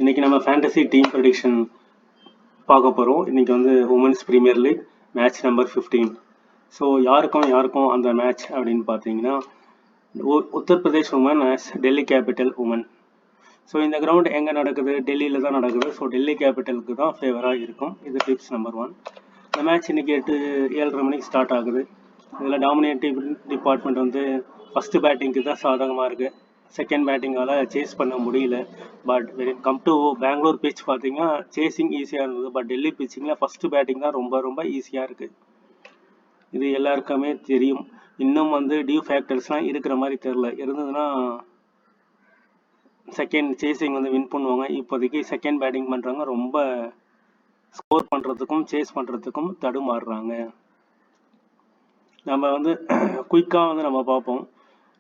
இன்னைக்கு நம்ம fantasy team prediction பார்க்க போகிறோம். இன்னைக்கு வந்து women's premier league match number 15. So யாருக்கும் அந்த மேட்ச் அப்படின்னு பார்த்தீங்கன்னா Uttar Pradesh woman Delhi capital woman. So இந்த கிரவுண்ட் எங்கே நடக்குது? டெல்லியில் தான் நடக்குது. ஸோ டெல்லி கேபிட்டலுக்கு தான் ஃபேவராக இருக்கும். இது டிப்ஸ் நம்பர் 1. இந்த மேட்ச் இன்னைக்கு 7:30 மணிக்கு ஸ்டார்ட் ஆகுது. இதில் டாமினேட்டிவ் டிபார்ட்மெண்ட் வந்து ஃபஸ்ட்டு பேட்டிங்க்கு தான் சாதகமாக இருக்குது. செகண்ட் பேட்டிங்கால் சேஸ் பண்ண முடியல. But when come to Bangalore pitch பார்த்தீங்கன்னா சேசிங் ஈஸியாக இருந்தது. பட் டெல்லி பிச்சிங்கில் ஃபஸ்ட்டு பேட்டிங் தான் ரொம்ப ஈஸியாக இருக்குது. இது எல்லாருக்குமே தெரியும். இன்னும் வந்து டியூ ஃபேக்டர்ஸ்லாம் இருக்கிற மாதிரி தெரில. இருந்ததுன்னா செகண்ட் சேசிங் வந்து வின் பண்ணுவாங்க. இப்போதைக்கு செகண்ட் பேட்டிங் பண்ணுறாங்க. ரொம்ப ஸ்கோர் பண்ணுறதுக்கும் சேஸ் பண்ணுறதுக்கும் தடுமாறுறாங்க. நம்ம வந்து குயிக்காக வந்து நம்ம பார்ப்போம்.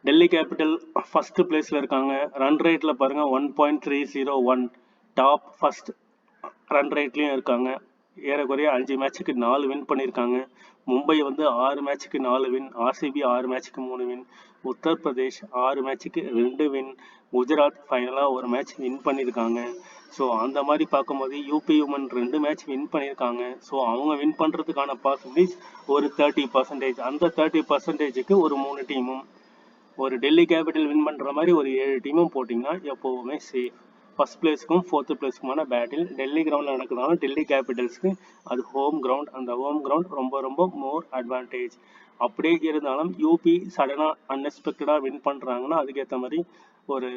டெல்லி கேபிட்டல் ஃபஸ்ட்டு பிளேஸில் இருக்காங்க. ரன் ரேட்டில் பாருங்கள் 1.301 டாப் ஃபஸ்ட் ரன் ரேட்லேயும் இருக்காங்க. ஏறக்குறைய 5 மேட்சுக்கு 4 வின் பண்ணியிருக்காங்க. மும்பை வந்து 6 மேட்சுக்கு 4 win, RCB 6 மேட்சுக்கு 3 win, Uttar Pradesh 6 மேட்சுக்கு 2 win, Gujarat ஃபைனலாக ஒரு மேட்ச் வின் பண்ணியிருக்காங்க. ஸோ அந்த மாதிரி பார்க்கும்போது யூபி உமன் 2 மேட்ச் வின் பண்ணியிருக்காங்க. ஸோ அவங்க வின் பண்ணுறதுக்கான பாசிபிலிட்டிஸ் ஒரு 30%. அந்த 30%க்கு ஒரு 3 டீமும், ஒரு டெல்லி கேபிட்டல் வின் பண்ணுற மாதிரி ஒரு 7 டீமும் போட்டிங்கன்னா எப்போவுமே சேஃப். ஃபஸ்ட் பிளேஸ்க்கும் 4th பிளேஸ்க்குமான பேட்டில் டெல்லி கிரவுண்டில் நடக்குதுனாலும் டெல்லி கேபிட்டல்ஸ்க்கு அது ஹோம் கிரவுண்ட். அந்த ஹோம் கிரவுண்ட் ரொம்ப மோர் அட்வான்டேஜ். அப்படியே இருந்தாலும் யூபி சடனாக அன்எக்ஸ்பெக்டடாக வின் பண்ணுறாங்கன்னா அதுக்கேற்ற மாதிரி ஒரு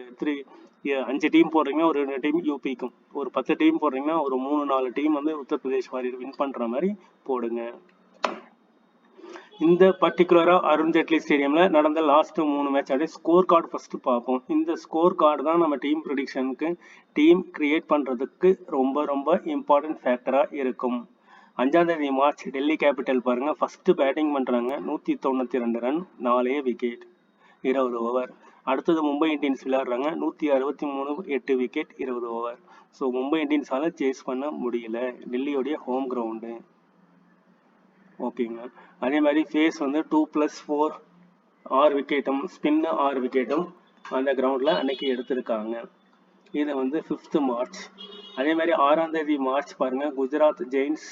5 டீம் போடுறீங்கன்னா ஒரு 2 டீம் யூபிக்கும், ஒரு 10 டீம் போடுறீங்கன்னா ஒரு 3-4 டீம் வந்து உத்தரப்பிரதேஷ் வாரியர் வின் பண்ணுற மாதிரி போடுங்க. இந்த பர்டிகுலராக அருண் ஜேட்லி ஸ்டேடியமில் நடந்த லாஸ்ட் 3 மேட்ச் அப்படியே ஸ்கோர் கார்டு ஃபஸ்ட்டு பார்ப்போம். இந்த ஸ்கோர் கார்டு தான் நம்ம டீம் ப்ரெடிக்ஷனுக்கு டீம் கிரியேட் பண்ணுறதுக்கு ரொம்ப இம்பார்ட்டன்ட் ஃபேக்டராக இருக்கும். 5ஆம் தேதி மார்ச் டெல்லி கேபிட்டல் பாருங்கள் ஃபஸ்ட்டு பேட்டிங் பண்ணுறாங்க. 192 ரன், 4 விக்கெட், 20 ஓவர். அடுத்தது மும்பை இந்தியன்ஸ் விளையாடுறாங்க. 163, 8 விக்கெட், 20 ஓவர். ஸோ மும்பை இந்தியன்ஸால் சேஸ் பண்ண முடியல. டெல்லியோடைய ஹோம் கிரவுண்டு. ஓகேங்க. அதே மாதிரி ஃபேஸ் வந்து 2+4 6 விக்கெட்டும், ஸ்பின்னு 6 விக்கெட்டும் அந்த கிரவுண்டில் அன்னைக்கு எடுத்திருக்காங்க. இது வந்து 5th மார்ச். அதே மாதிரி 6ஆம் தேதி மார்ச் பாருங்கள் குஜராத் ஜெயின்ஸ்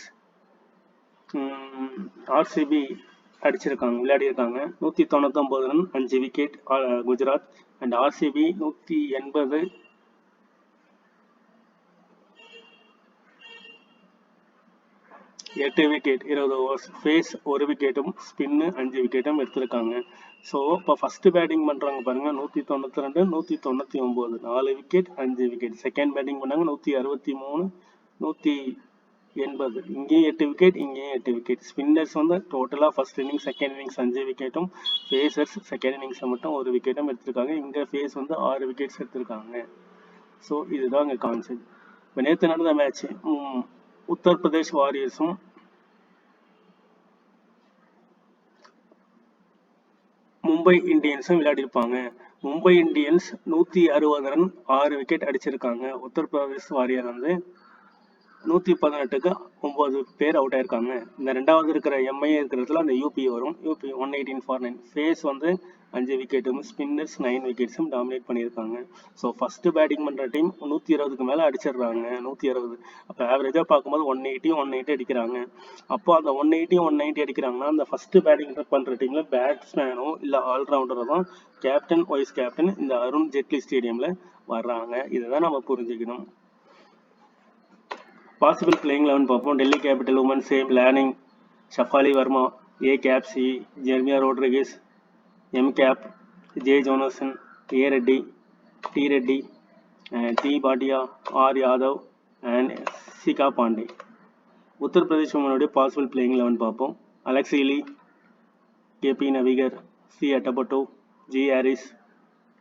ஆர்சிபி விளையாடிருக்காங்க. 199 run, 5 wicket Gujarat. And RCB 180 8 wicket, 20 overs. Pace 1 விக்கெட்டும், ஸ்பின்னு 5 விக்கெட்டும் எடுத்திருக்காங்க. ஸோ இப்போ ஃபஸ்ட்டு பேட்டிங் பண்ணுறாங்க பாருங்கள் 192, 199, 4 விக்கெட், 5 விக்கெட். செகண்ட் பேட்டிங் பண்ணாங்க 163, 180, இங்கேயும் 8 விக்கெட், இங்கேயும் 8 விக்கெட். ஸ்பின்னர்ஸ் வந்து டோட்டலாக ஃபஸ்ட் இன்னிங்ஸ் செகண்ட் இன்னிங்ஸ் 5 விக்கெட்டும், ஃபேஸர்ஸ் செகண்ட் இன்னிங்ஸை மட்டும் 1 விக்கெட்டும் எடுத்திருக்காங்க. இங்கே ஃபேஸ் வந்து 6 விக்கெட்ஸ் எடுத்திருக்காங்க. ஸோ இதுதான் இங்கே கான்செப்ட். இப்போ நேற்று நடந்த match Uttar Pradesh வாரியர்ஸும் Mumbai இந்தியன்ஸும் விளையாடிருப்பாங்க. Mumbai Indians 160 run, 6 wicket அடிச்சிருக்காங்க. உத்தரப்பிரதேஷ் வாரியர் வந்து 118க்கு 9 பேர் அவுட் ஆயிருக்காங்க. இந்த 2வது இருக்கிற எம்ஐ இருக்கிறதுல அந்த யூபி வரும். UP 118 for 9. ஃபேஸ் வந்து 5 விக்கெட்டும், ஸ்பின்னர்ஸ் 9 விக்கெட்ஸும் டாமினேட் பண்ணியிருக்காங்க. ஸோ ஃபஸ்ட்டு பேட்டிங் பண்ணுற டீம் 120க்கு மேலே அடிச்சிடுறாங்க. 160. அப்போ ஆவரேஜாக பார்க்கும்போது 180 அடிக்கிறாங்க. அப்போ அந்த 180 அடிக்கிறாங்கன்னா அந்த ஃபஸ்ட்டு பேட்டிங் பண்ணுற டீமில் பேட்ஸ்மேனோ இல்லை ஆல்ரவுண்டரோ தான் கேப்டன், வைஸ் கேப்டன் இந்த அருண் ஜேட்லி ஸ்டேடியமில் வர்றாங்க. இதை தான் நம்ம புரிஞ்சுக்கணும். பாசிபிள் பிளேயிங் 11 பார்ப்போம். Delhi capital woman same Lanning, Shafali Verma, A கேப்சி, Jeremiah Rodrigues, M gap, J ஜோனசன், A Reddy, D Reddy, D Bhatia, R Yadav and சிகா Pandey. Uttar Pradesh உமனுடைய possible playing 11 பார்ப்போம். Alex ஈலி, KP நவிகர், C அட்டபட்டோ, G Harris,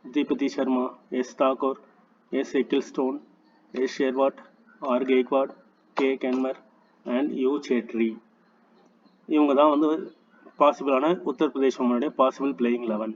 தீபதி Sharma, S Thakur, S எக்கில்ஸ்டோன், S ஷெர்வாட், R Gaikwad, K கென்மர் and you Chhetri. இவங்க தான் வந்து பாசிபிளான Uttar Pradesh உமனுடைய possible playing 11.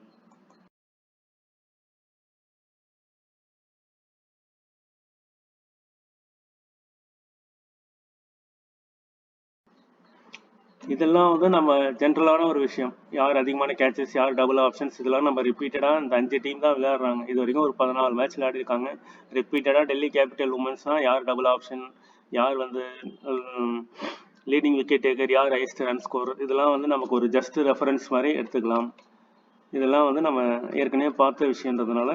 இதெல்லாம் வந்து நம்ம ஜென்ரலான ஒரு விஷயம். யார் அதிகமான கேட்சஸ், யார் டபுள் ஆப்ஷன்ஸ், இதெல்லாம் நம்ம ரிப்பீட்டடாக இந்த 5 டீம் தான் விளையாடுறாங்க. இது வரைக்கும் ஒரு 14 மேட்ச் விளையாடிருக்காங்க. ரிப்பீட்டடாக டெல்லி கேபிட்டல் உமன்ஸ்னா யார் டபுள் ஆப்ஷன், யார் வந்து லீடிங் விக்கெட் டேக்கர், யார் ஹையஸ்ட் ரன் ஸ்கோர், இதெல்லாம் வந்து நமக்கு ஒரு ஜஸ்ட் ரெஃபரன்ஸ் மாதிரி எடுத்துக்கலாம். இதெல்லாம் வந்து நம்ம ஏற்கனவே பார்த்த விஷயன்றதுனால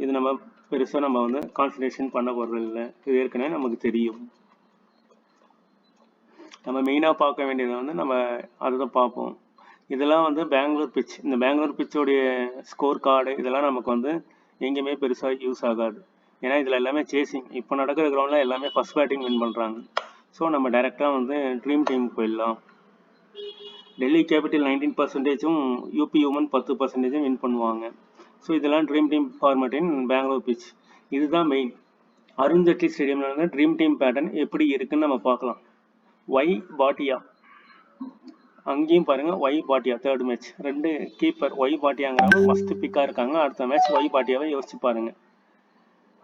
இது நம்ம பெருசாக நம்ம வந்து கான்சன்ட்ரேஷன் பண்ண போகிறது இல்லை. இது ஏற்கனவே நமக்கு தெரியும். நம்ம மெயினாக பார்க்க வேண்டியது வந்து நம்ம அதை தான் பார்ப்போம். இதெல்லாம் வந்து பெங்களூர் பிச். இந்த பெங்களூர் பிச்சோடைய ஸ்கோர் கார்டு இதெல்லாம் நமக்கு வந்து எங்கேயுமே பெருசாக யூஸ் ஆகாது. ஏன்னா இதில் எல்லாமே சேசிங். இப்போ நடக்கிற கிரவுண்டில் எல்லாமே ஃபர்ஸ்ட் பேட்டிங் வின் பண்ணுறாங்க. ஸோ நம்ம டைரெக்டாக வந்து ட்ரீம் டீமுக்கு போயிடலாம். Delhi capital 19%, UP woman 10% win பண்ணுவாங்க. ஸோ இதெல்லாம் ட்ரீம் டீம் ஃபார்மேட்டின் பெங்களூர் பிச். இதுதான் மெயின். அருண் ஜேட்லி ஸ்டேடியம்ல வந்து ட்ரீம் டீம் பேட்டர்ன் எப்படி இருக்குன்னு நம்ம பார்க்கலாம். ஒய் பாட்டியா, அங்கேயும் பாருங்க Y Bhatia third match. 2 keeper Y பாட்டியாங்கிறவங்க மஸ்ட் பிக்கா இருக்காங்க. அடுத்த மேட்ச் ஒய் பாட்டியாவை யோசிச்சு பாருங்க.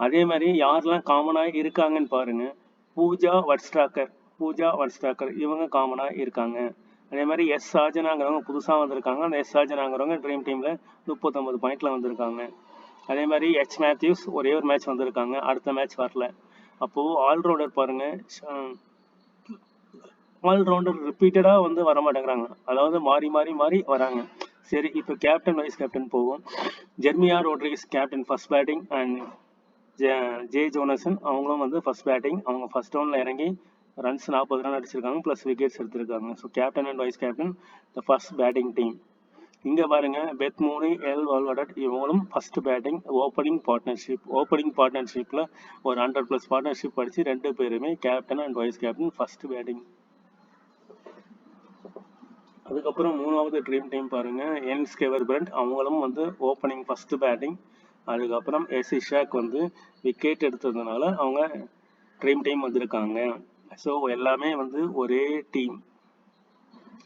அதே மாதிரி யாரெல்லாம் காமனாக இருக்காங்கன்னு பாருங்க. பூஜா வட்ஸ்டாக்கர் இவங்க காமனாக இருக்காங்க. அதே மாதிரி எஸ் சாஜனாங்கிறவங்க புதுசாக வந்திருக்காங்க. அந்த எஸ் சாஜனாங்கிறவங்க ட்ரீம் டீமில் 39 பாயிண்டில் வந்திருக்காங்க. அதே மாதிரி எச் மேத்யூஸ் ஒரே ஒரு மேட்ச் வந்திருக்காங்க, அடுத்த மேட்ச் வரல. அப்போது ஆல்ரவுண்டர் பாருங்கள், ஆல்ரவுண்டர் ரிப்பீட்டடாக வந்து வர மாட்டேங்கிறாங்க. அதாவது மாறி மாறி மாறி வராங்க. சரி, இப்போ கேப்டன் வைஸ் கேப்டன் போவோம். Jemimah Rodrigues captain first batting and J Jonassen அவங்களும் வந்து ஃபர்ஸ்ட் பேட்டிங். அவங்க ஃபர்ஸ்ட் ரவுண்டில் இறங்கி ரன்ஸ் 40 ரன் அடிச்சிருக்காங்க, ப்ளஸ் விக்கெட்ஸ் எடுத்திருக்காங்க. So captain and vice captain the first batting team. இங்கே பாருங்க, பெத் மூனி, எல் வால்வர்ட் இவங்களும் ஃபர்ஸ்ட் பேட்டிங். ஓப்பனிங் பார்ட்னர்ஷிப்பில் ஒரு 100+ பார்ட்னர்ஷிப் படித்து 2 பேருமே captain and vice captain first batting. அதுக்கப்புறம் 3வது ட்ரீம் டீம் பாருங்க, என் ஸ்கெவர்பிரண்ட் அவங்களும் வந்து ஓப்பனிங் ஃபர்ஸ்ட் பேட்டிங். அதுக்கப்புறம் எஸ் இஷாக் வந்து விக்கெட் எடுத்ததுனால அவங்க ட்ரீம் டீம் வந்திருக்காங்க. ஸோ எல்லாமே வந்து ஒரே டீம்,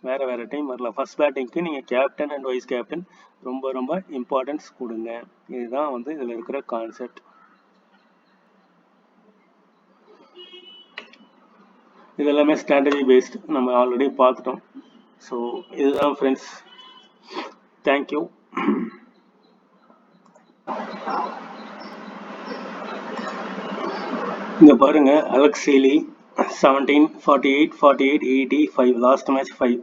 வேற வேற டீம் வரல. ஃபர்ஸ்ட் பேட்டிங்க்கு நீங்கள் கேப்டன் அண்ட் வைஸ் கேப்டன் ரொம்ப ரொம்ப இம்பார்ட்டன்ஸ் கொடுங்க. இதுதான் வந்து இதில் இருக்கிற கான்செப்ட். இது எல்லாமே ஸ்ட்ராட்டஜி பேஸ்ட், நம்ம ஆல்ரெடி பார்த்துட்டோம். ஸோ இதுதான் ஃப்ரெண்ட்ஸ். தேங்க்யூ. இங்க பாருங்க, Alex Healy 17, 48, 48, 85 last match 5.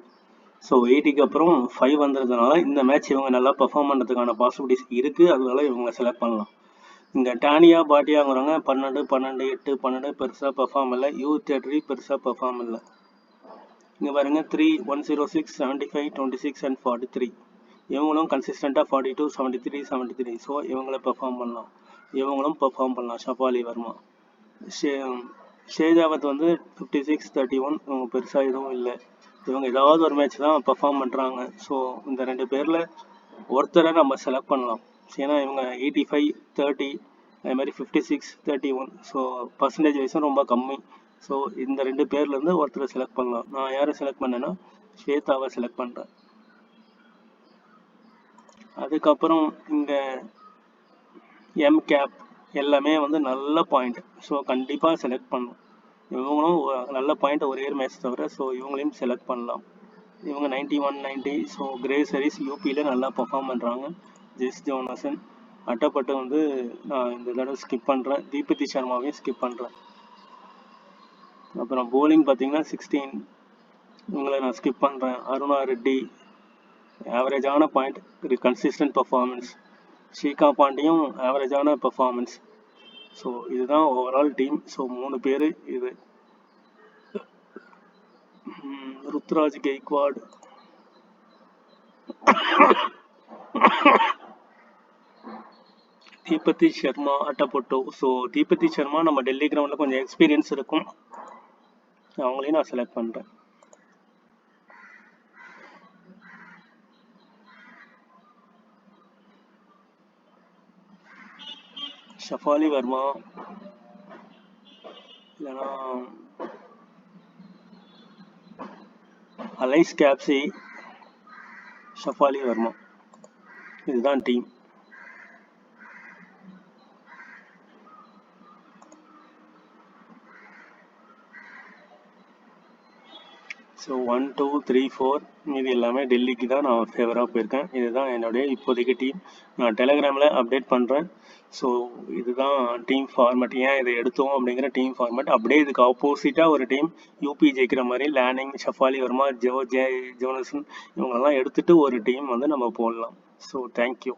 So 80க்கு அப்புறம் 5 வந்ததுனால இந்த மேட்ச் இவங்க நல்லா பெர்ஃபார்ம் பண்ணுறதுக்கான பாசிபிலிட்டிஸ் இருக்குது. அதனால இவங்க செலக்ட் பண்ணலாம். இங்கே டானியா பாட்டியாங்கிறவங்க 12, 12, 8, 12 பெருசாக பெர்ஃபார்ம் இல்லை. U33 பெருசாக பெர்ஃபார்ம் இல்லை. இங்கே பாருங்க 3, 106, 75, 26 அண்ட் 43 இவங்களும் கன்சிஸ்டண்ட்டாக 42, 73, 73. ஸோ இவங்கள பெர்ஃபார்ம் பண்ணலாம். ஷஃபாலி வர்மா, ஷேஜாவத் வந்து 56, 31 இவங்க பெருசாக எதுவும் இல்லை. இவங்க ஏதாவது ஒரு மேட்ச் தான் பெர்ஃபார்ம் பண்ணுறாங்க. ஸோ இந்த 2 பேரில் ஒருத்தரை நம்ம செலக்ட் பண்ணலாம். ஏன்னா இவங்க 85, 30, அதே மாதிரி 56, 31. ஸோ பர்சன்டேஜ் வைஸும் ரொம்ப கம்மி. ஸோ இந்த 2 பேர்லேருந்து ஒருத்தரை செலக்ட் பண்ணலாம். நான் யாரை செலக்ட் பண்ணேன்னா ஸ்வேதாவை செலக்ட் பண்ணுறேன். அதுக்கப்புறம் இங்கே எம் கேப் எல்லாமே வந்து நல்ல பாயிண்ட். ஸோ கண்டிப்பாக செலக்ட் பண்ணலாம். இவங்களும் நல்ல பாயிண்ட் ஒரே மேட்ச் தவிர. ஸோ இவங்களையும் செலக்ட் பண்ணலாம். இவங்க 91, 90. ஸோ கிரே சரீஸ் யூபியில் நல்லா பர்ஃபார்ம் பண்ணுறாங்க. ஜெஸ் ஜோனசன், அட்டப்பட்டு வந்து நான் இந்த தடவை ஸ்கிப் பண்ணுறேன். தீபதி சர்மாவையும் ஸ்கிப் பண்ணுறேன். அப்புறம் போலிங் பார்த்தீங்கன்னா 16, இவங்களை நான் ஸ்கிப் பண்ணுறேன். அருணா ரெட்டி ஆவரேஜான பாயிண்ட், கன்சிஸ்டன்ட் பர்ஃபார்மன்ஸ். ஸ்ரீகா பாண்டியும் ஆவரேஜான பர்ஃபார்மன்ஸ். ஸோ இதுதான் ஓவரால் டீம். ஸோ 3 பேர் இது. ருத்ராஜ் கெய்க்வாட், தீபதி சர்மா, அட்டப்பட்டு. ஸோ தீபதி சர்மா நம்ம டெல்லி கிரவுண்டில் கொஞ்சம் எக்ஸ்பீரியன்ஸ் இருக்கும், அவங்களையும் நான் செலக்ட் பண்ணுறேன். ஷஃபாலி வர்மா இல்லைனா அலைஸ் கேப்சி, ஷஃபாலி வர்மா, இதுதான் டீம். ஸோ 1 2 3 4 மீதி எல்லாமே டெல்லிக்கு தான் நான் ஃபேவராக போயிருக்கேன். இதுதான் என்னுடைய இப்போதைக்கு டீம். நான் டெலகிராமில் அப்டேட் பண்ணுறேன். ஸோ இதுதான் டீம் ஃபார்மேட். ஏன் இதை எடுத்தோம் அப்படிங்கிற டீம் ஃபார்மேட். அப்படியே இதுக்கு ஆப்போசிட்டாக ஒரு டீம் யூபி ஜெயிக்கிற மாதிரி லேனிங், ஷஃபாலி வர்மா, ஜோனசன் இவங்களெல்லாம் எடுத்துகிட்டு ஒரு டீம் வந்து நம்ம போடலாம். So thank you.